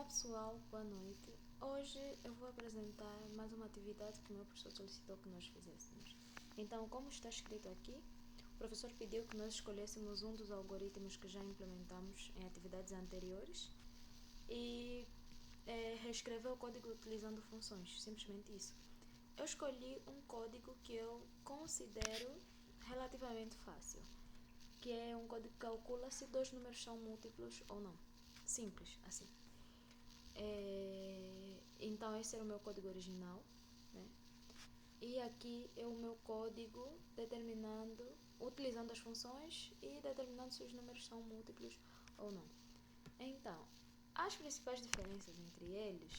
Olá pessoal, boa noite. Hoje eu vou apresentar mais uma atividade que o meu professor solicitou que nós fizéssemos. Então, como está escrito aqui, o professor pediu que nós escolhêssemos um dos algoritmos que já implementamos em atividades anteriores e reescrever o código utilizando funções, simplesmente isso. Eu escolhi um código que eu considero relativamente fácil, que é um código que calcula se dois números são múltiplos ou não. Simples, assim. Então esse era o meu código original, né? E aqui é o meu código determinando, utilizando as funções e determinando se os números são múltiplos ou não. Então, as principais diferenças entre eles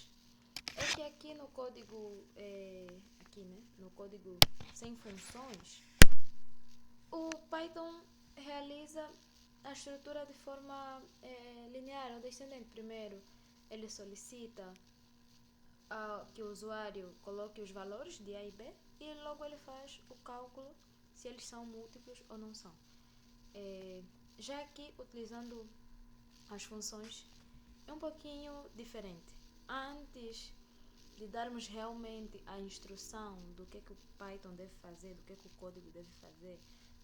é que aqui no código, no código sem funções, o Python realiza a estrutura de forma linear ou descendente. Primeiro, ele solicita que o usuário coloque os valores de A e B e logo ele faz o cálculo se eles são múltiplos ou não são. Já aqui, utilizando as funções, é um pouquinho diferente. Antes de darmos realmente a instrução do que o Python deve fazer, do que o código deve fazer,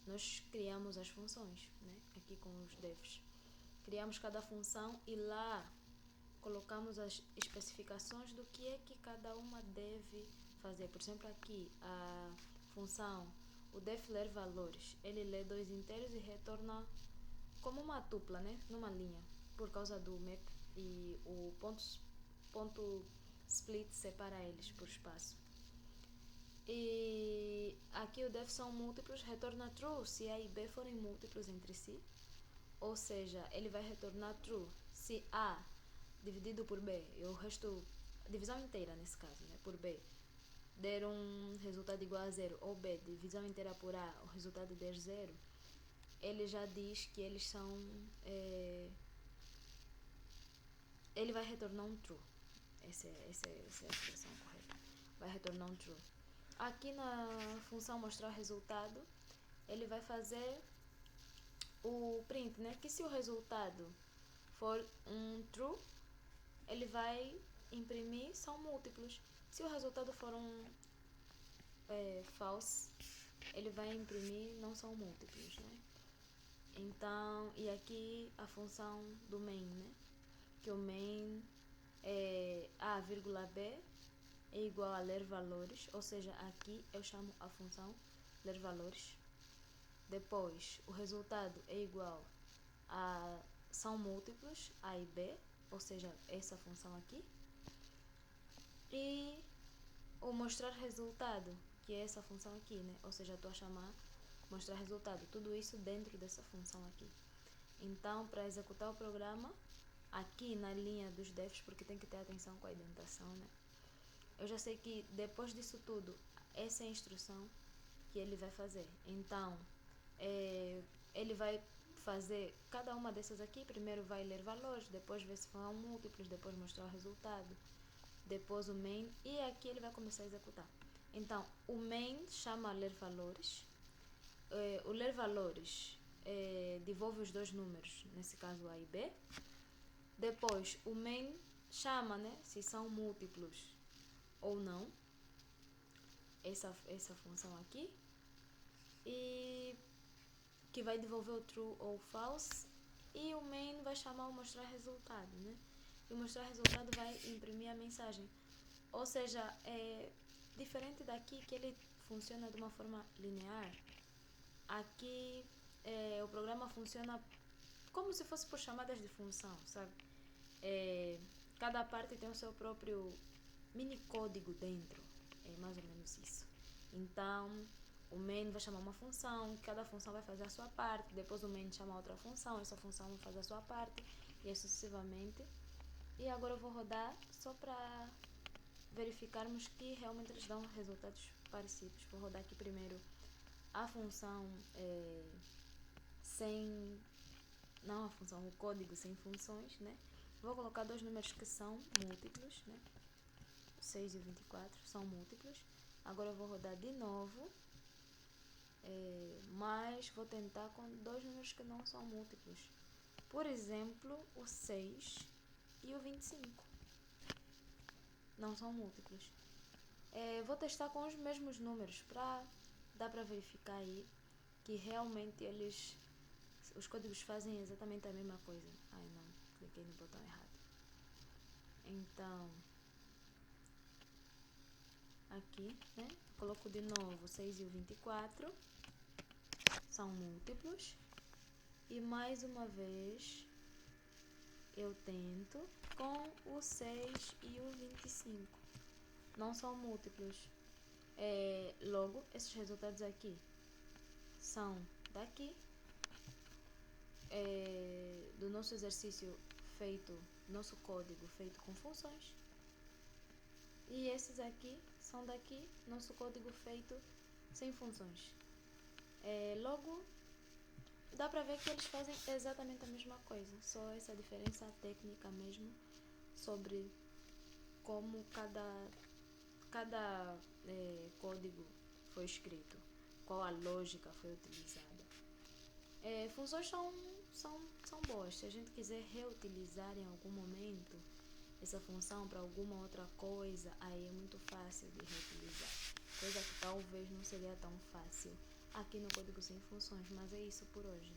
nós criamos as funções, né? Aqui com os devs. Criamos cada função e lá colocamos as especificações do que é que cada uma deve fazer. Por exemplo, aqui a função, o def ler valores, ele lê dois inteiros e retorna como uma tupla, né? Numa linha, por causa do map e o ponto split separa eles por espaço. E aqui o def são múltiplos, retorna true se A e B forem múltiplos entre si. Ou seja, ele vai retornar true se A dividido por B e o resto, divisão inteira nesse caso, né, por B, der um resultado igual a zero, ou B, divisão inteira por A, o resultado der zero, ele já diz que eles são, ele vai retornar um true. Essa é a expressão correta. Vai retornar um true. Aqui na função mostrar resultado, ele vai fazer o print, né? Que se o resultado for um true, ele vai imprimir são múltiplos. Se o resultado for um false, ele vai imprimir não são múltiplos, né? Então, e aqui a função do main, né? Que o main é a, vírgula b é igual a ler valores, ou seja, aqui eu chamo a função ler valores. Depois, o resultado é igual a são múltiplos, A e B, ou seja, essa função aqui. E o mostrar resultado, que é essa função aqui, né? Ou seja, estou a chamar mostrar resultado. Tudo isso dentro dessa função aqui. Então, para executar o programa, aqui na linha dos defs, porque tem que ter atenção com a indentação, né? Eu já sei que depois disso tudo, essa é a instrução que ele vai fazer. Então, ele vai fazer cada uma dessas aqui. Primeiro vai ler valores, depois ver se são múltiplos, depois mostrar o resultado, depois o main, e aqui ele vai começar a executar. Então, o main chama ler valores, o ler valores devolve os dois números, nesse caso A e B. Depois, o main chama, né, se são múltiplos ou não, essa função aqui, e que vai devolver o true ou false, e o main vai chamar o mostrar resultado, né? E o mostrar resultado vai imprimir a mensagem. Ou seja, é diferente daqui que ele funciona de uma forma linear. Aqui o programa funciona como se fosse por chamadas de função, sabe? Cada parte tem o seu próprio mini código dentro, é mais ou menos isso. Então, o main vai chamar uma função, cada função vai fazer a sua parte, depois o main chama outra função, essa função vai fazer a sua parte, e assim sucessivamente. E agora eu vou rodar só para verificarmos que realmente eles dão resultados parecidos. Vou rodar aqui primeiro a função sem, não a função, o código sem funções, né? Vou colocar dois números que são múltiplos, né? 6 e 24 são múltiplos. Agora eu vou rodar de novo, mas vou tentar com dois números que não são múltiplos. Por exemplo, o 6 e o 25. não são múltiplos. Vou testar com os mesmos números para dar para verificar aí que realmente os códigos fazem exatamente a mesma coisa. Ai não, cliquei no botão errado. Então, aqui, né? Coloco de novo 6 e o 24, são múltiplos. E mais uma vez, eu tento com o 6 e o 25. Não são múltiplos. Logo, esses resultados aqui são daqui, do nosso exercício feito, nosso código feito com funções. E esses aqui são daqui, nosso código feito sem funções. Logo, dá pra ver que eles fazem exatamente a mesma coisa, só essa diferença técnica mesmo sobre como cada código foi escrito, qual a lógica foi utilizada. Funções são boas. Se a gente quiser reutilizar em algum momento essa função para alguma outra coisa, aí é muito fácil de reutilizar. Coisa que talvez não seria tão fácil aqui no código sem funções, mas é isso por hoje.